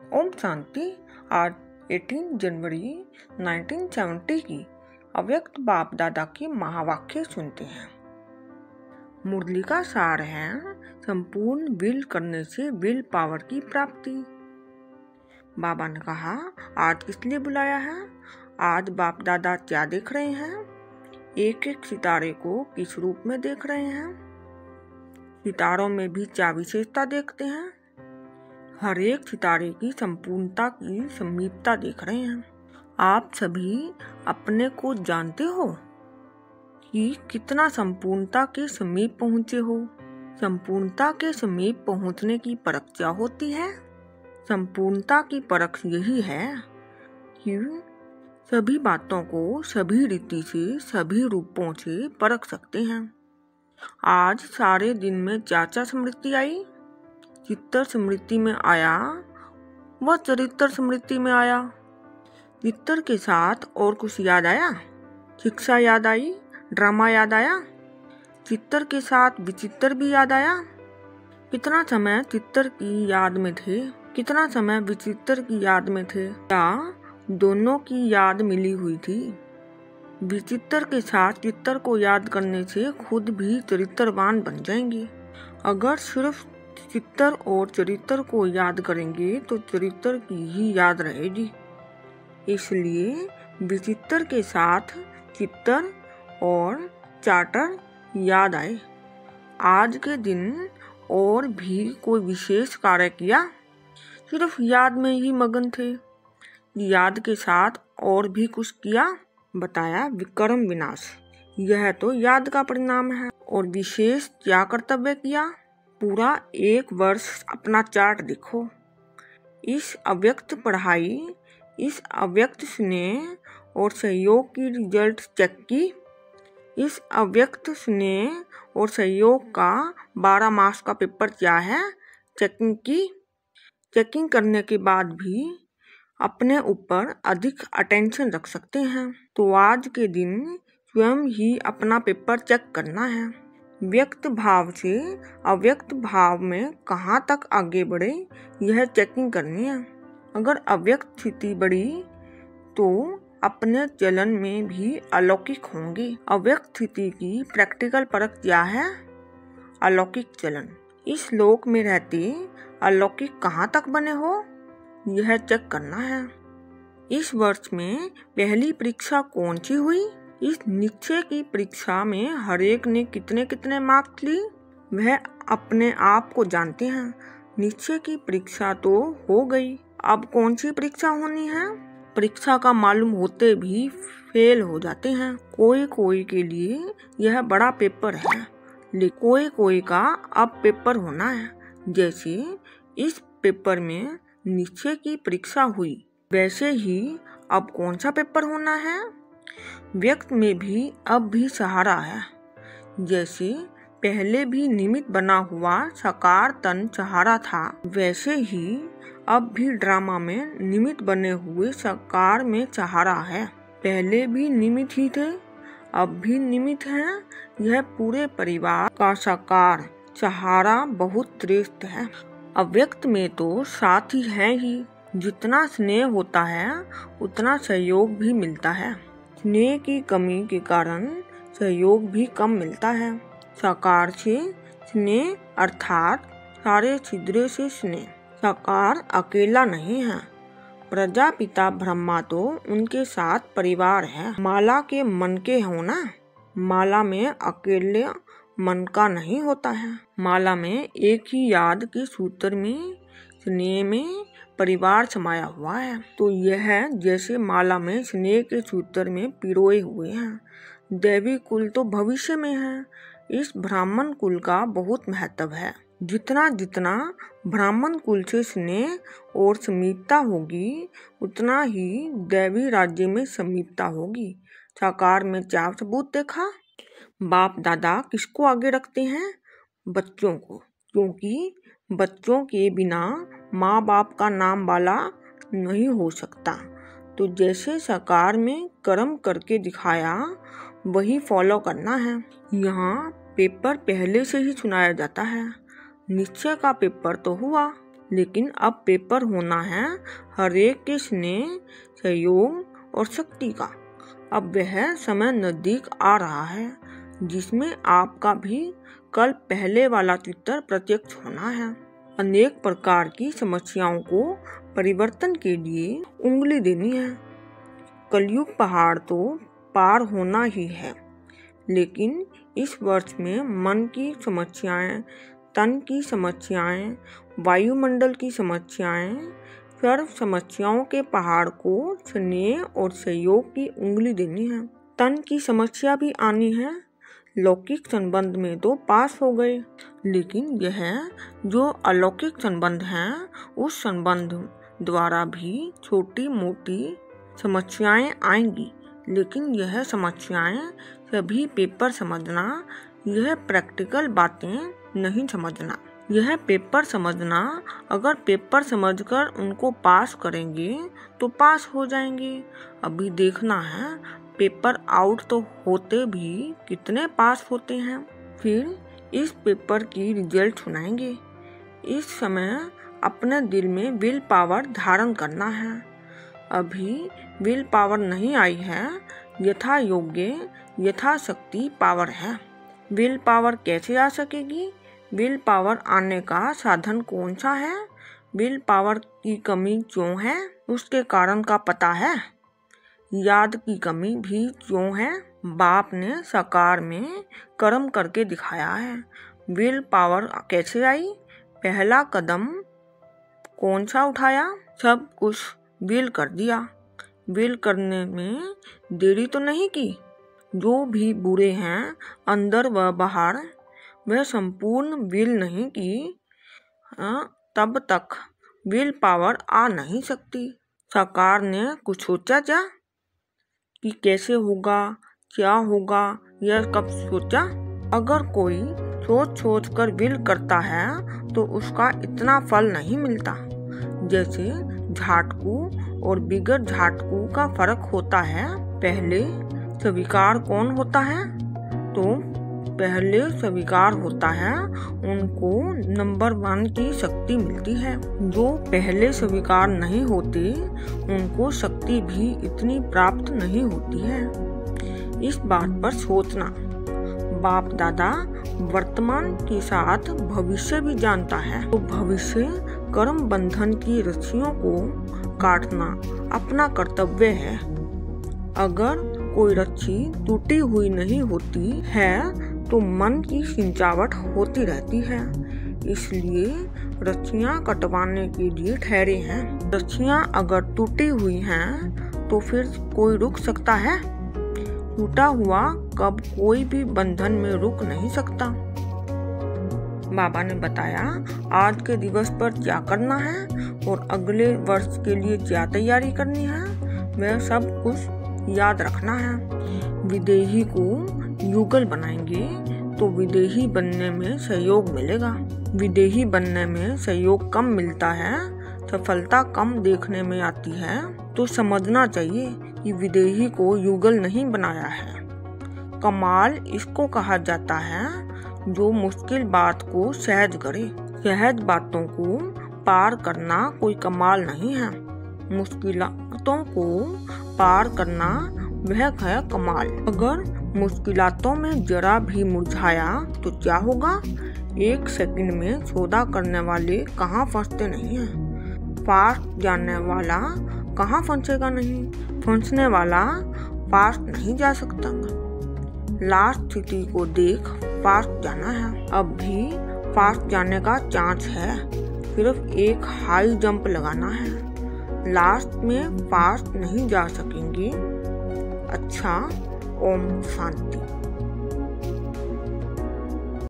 ओम शांति। आज 18 जनवरी 1970 की अव्यक्त बाप दादा की महावाक्य सुनते हैं। मुरली का सार है संपूर्ण विल करने से विल पावर की प्राप्ति। बाबा ने कहा, आज किस लिए बुलाया है? आज बाप दादा क्या देख रहे हैं? एक एक सितारे को किस रूप में देख रहे हैं? सितारों में भी क्या विशेषता देखते हैं? हर एक सितारे की संपूर्णता की समीपता देख रहे हैं। आप सभी अपने को जानते हो कि कितना संपूर्णता के समीप पहुँचे हो। संपूर्णता के समीप पहुँचने की परख क्या होती है? संपूर्णता की परख यही है कि सभी बातों को सभी रीति से सभी रूपों से परख सकते हैं। आज सारे दिन में चाचा स्मृति आई, चित्तर स्मृति में आया, वह चरित्र स्मृति में आया। चित्तर के साथ और कुछ याद आया? शिक्षा याद आई, ड्रामा याद आया, चित्तर के साथ विचित्र भी याद आया। कितना समय चित्तर की याद में थे, कितना समय विचित्र की याद में थे, या दोनों की याद मिली हुई थी? विचित्र के साथ चित्तर को याद करने से खुद भी चरित्रवान बन जाएंगे। अगर सिर्फ चित्तर और चरित्र को याद करेंगे तो चरित्र की ही याद रहेगी। इसलिए विचित्र के साथ चित्तर और चार्टर याद आए। आज के दिन और भी कोई विशेष कार्य किया? सिर्फ याद में ही मगन थे। याद के साथ और भी कुछ किया? बताया विक्रम विनाश। यह तो याद का परिणाम है। और विशेष क्या कर्तव्य किया? पूरा 1 वर्ष अपना चार्ट देखो। इस अव्यक्त पढ़ाई, इस अव्यक्त स्नेह और सहयोग की रिजल्ट चेक की। इस अव्यक्त स्नेह और सहयोग का 12 मार्क्स का पेपर क्या है, चेकिंग की। चेकिंग करने के बाद भी अपने ऊपर अधिक अटेंशन रख सकते हैं। तो आज के दिन स्वयं ही अपना पेपर चेक करना है। व्यक्त भाव से अव्यक्त भाव में कहाँ तक आगे बढ़े, यह चेकिंग करनी है। अगर अव्यक्त स्थिति बढ़ी तो अपने चलन में भी अलौकिक होंगे। अव्यक्त स्थिति की प्रैक्टिकल परख क्या है? अलौकिक चलन। इस लोक में रहते अलौकिक कहाँ तक बने हो, यह चेक करना है। इस वर्ष में पहली परीक्षा कौन सी हुई? इस निश्चय की परीक्षा में हर एक ने कितने कितने मार्क्स ली, वह अपने आप को जानते हैं। निश्चय की परीक्षा तो हो गई, अब कौन सी परीक्षा होनी है? परीक्षा का मालूम होते भी फेल हो जाते हैं। कोई कोई के लिए यह बड़ा पेपर है, लेकिन कोई कोई का अब पेपर होना है। जैसे इस पेपर में निश्चय की परीक्षा हुई, वैसे ही अब कौन सा पेपर होना है? व्यक्त में भी अब भी सहारा है। जैसे पहले भी निमित्त बना हुआ साकार तन सहारा था, वैसे ही अब भी ड्रामा में निमित्त बने हुए साकार में सहारा है। पहले भी निमित्त ही थे, अब भी निमित्त हैं। यह पूरे परिवार का साकार सहारा बहुत श्रेष्ठ है। अव्यक्त में तो साथ ही है ही। जितना स्नेह होता है उतना सहयोग भी मिलता है। स्नेह की कमी के कारण सहयोग भी कम मिलता है। साकार से स्नेह अर्थात सारे छिद्रे से स्नेह। साकार अकेला नहीं है। प्रजापिता ब्रह्मा तो उनके साथ परिवार है। माला के मन के होना, माला में अकेले मन का नहीं होता है। माला में एक ही याद के सूत्र में, स्नेह में परिवार समाया हुआ है। तो यह जैसे माला में स्नेह के सूत्र में पिरोए हुए हैं। दैवी कुल तो भविष्य में है। इस ब्राह्मण कुल का बहुत महत्व है। जितना जितना ब्राह्मण कुल से स्नेह और समीपता होगी, उतना ही दैवी राज्य में समीपता होगी। साकार में क्या सबूत देखा? बाप दादा किसको आगे रखते हैं? बच्चों को, क्योंकि बच्चों के बिना माँ बाप का नाम वाला नहीं हो सकता। तो जैसे साकार में कर्म करके दिखाया, वही फॉलो करना है। यहाँ पेपर पहले से ही सुनाया जाता है। निश्चय का पेपर तो हुआ, लेकिन अब पेपर होना है हर एक के स्नेह, सहयोग और शक्ति का। अब वह समय नजदीक आ रहा है जिसमें आपका भी कल पहले वाला चित्र प्रत्यक्ष होना है। अनेक प्रकार की समस्याओं को परिवर्तन के लिए उंगली देनी है। कलयुग पहाड़ तो पार होना ही है, लेकिन इस वर्ष में मन की समस्याएं, तन की समस्याएं, वायुमंडल की समस्याएं, सर्व समस्याओं के पहाड़ को स्नेह और सहयोग की उंगली देनी है। तन की समस्या भी आनी है। लौकिक संबंध में तो पास हो गए, लेकिन यह जो अलौकिक संबंध है उस संबंध द्वारा भी छोटी मोटी समस्याएं आएंगी। लेकिन यह समस्याएं सभी पेपर समझना, यह प्रैक्टिकल बातें नहीं समझना। यह पेपर समझना, अगर पेपर समझकर उनको पास करेंगे तो पास हो जाएंगे। अभी देखना है पेपर आउट तो होते भी कितने पास होते हैं। फिर इस पेपर की रिजल्ट सुनाएंगे। इस समय अपने दिल में विल पावर धारण करना है। अभी विल पावर नहीं आई है, यथा योग्य यथाशक्ति पावर है। विल पावर कैसे आ सकेगी? विल पावर आने का साधन कौन सा है? विल पावर की कमी क्यों है, उसके कारण का पता है? याद की कमी भी क्यों है? बाप ने साकार में कर्म करके दिखाया है। विल पावर कैसे आई? पहला कदम कौन सा उठाया? सब कुछ विल कर दिया। विल करने में देरी तो नहीं की। जो भी बुरे हैं अंदर व बाहर, वह संपूर्ण विल नहीं की, तब तक विल पावर आ नहीं सकती। साकार ने कुछ सोचा क्या कि कैसे होगा, क्या होगा, यह कब सोचा? अगर कोई सोच कर विल करता है तो उसका इतना फल नहीं मिलता। जैसे झाटकू और बिगर झाटकू का फर्क होता है। पहले स्वीकार कौन होता है? तो पहले स्वीकार होता है उनको नंबर 1 की शक्ति मिलती है। जो पहले स्वीकार नहीं होते उनको शक्ति भी इतनी प्राप्त नहीं होती है। इस बात पर सोचना। बाप दादा वर्तमान के साथ भविष्य भी जानता है, तो भविष्य कर्म बंधन की रस्सियों को काटना अपना कर्तव्य है। अगर कोई रस्सी टूटी हुई नहीं होती है तो मन की खिंचावट होती रहती है। इसलिए रस्सियाँ कटवाने के लिए ठहरे हैं। रस्सियाँ अगर टूटी हुई हैं तो फिर कोई रुक सकता है? टूटा हुआ कब कोई भी बंधन में रुक नहीं सकता। बाबा ने बताया आज के दिवस पर क्या करना है और अगले वर्ष के लिए क्या तैयारी करनी है, वह सब कुछ याद रखना है। विदेही को युगल बनाएंगे तो विदेही बनने में सहयोग मिलेगा। विदेही बनने में सहयोग कम मिलता है, सफलता कम देखने में आती है, तो समझना चाहिए कि विदेही को युगल नहीं बनाया है। कमाल इसको कहा जाता है जो मुश्किल बात को सहज करे। सहज बातों को पार करना कोई कमाल नहीं है। मुश्किलातों को पार करना वह है कमाल। अगर मुश्किलातों में जरा भी मुरझाया तो क्या होगा? 1 सेकंड में सौदा करने वाले कहाँ फंसते नहीं हैं। पास जाने वाला कहाँ फंसेगा नहीं, फंसने वाला पास नहीं जा सकता। लास्ट स्थिति को देख पास जाना है। अब भी पास जाने का चांस है, सिर्फ एक हाई जंप लगाना है। लास्ट में पास नहीं जा सकेंगे। अच्छा, ओम शांति।